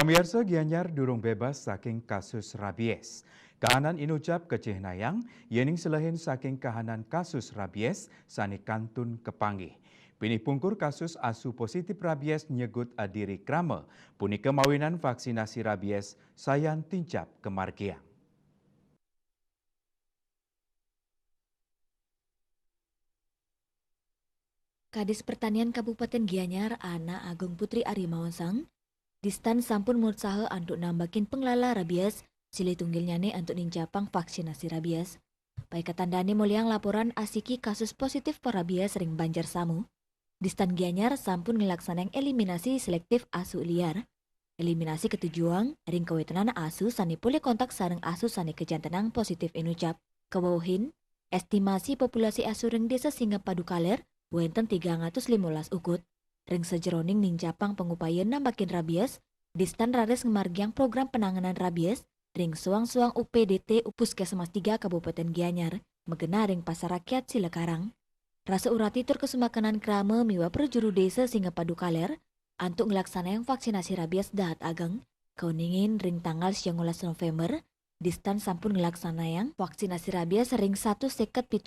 Pamirsa Gianyar durung bebas saking kasus rabies. Kahanan inucap kecih nayang, yening selahin saking kahanan kasus rabies, sani kantun kepanggih. Pinih pungkur kasus asu positif rabies nyegut adiri krama, puni kemawinan vaksinasi rabies sayan tincap kemargiang. Kadis Pertanian Kabupaten Gianyar, Ana Agung Putri Arimawansang, distan sampun mursahe antuk nambakin penglala rabies, sili tunggilnya nih antuk ninjapang vaksinasi rabies. Baik ketandani muliang laporan asiki kasus positif rabies ring Banjar Samu, distan Gianyar sampun ngelaksanang eliminasi selektif asu liar. Eliminasi ketujuan, ring kawetenan asu sani pulih kontak sareng asu sani kejantenang positif inucap. Kebawahin, estimasi populasi asu ring desa Singapadu Kaler, wenten 315 ukut. Ring sejeroning ninjapang pengupayan nambakin rabies, distan rares ngemargiang program penanganan rabies, ring suang-suang UPDT Puskesmas 3 Kabupaten Gianyar, megena ring pasar rakyat Silekarang. Rasa urati tur kesumakanan krama miwa perjuru desa Singapadu Kaler, antuk ngelaksanain vaksinasi rabies dahat ageng, kauningin ring tanggal 19 November, distan sampun ngelaksanain vaksinasi rabies ring 1,7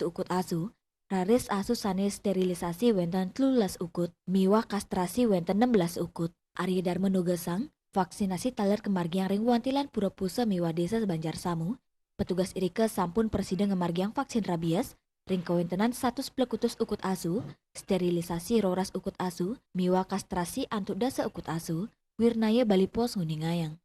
ukut asu, raris asu sane sterilisasi wenten 13 ukut, miwa kastrasi wenten 16 ukut. Arya Dharma Nugesang, vaksinasi taler kemargiang ring wantilan pura-pusa miwa desa Banjar Samu, petugas irike sampun presiden ngemargiang vaksin rabies, ring kawentenan 100 plekutus ukut asu, sterilisasi roras ukut asu, miwa kastrasi antuk dasa ukut asu, wirnaya Bali Pos nguningayang.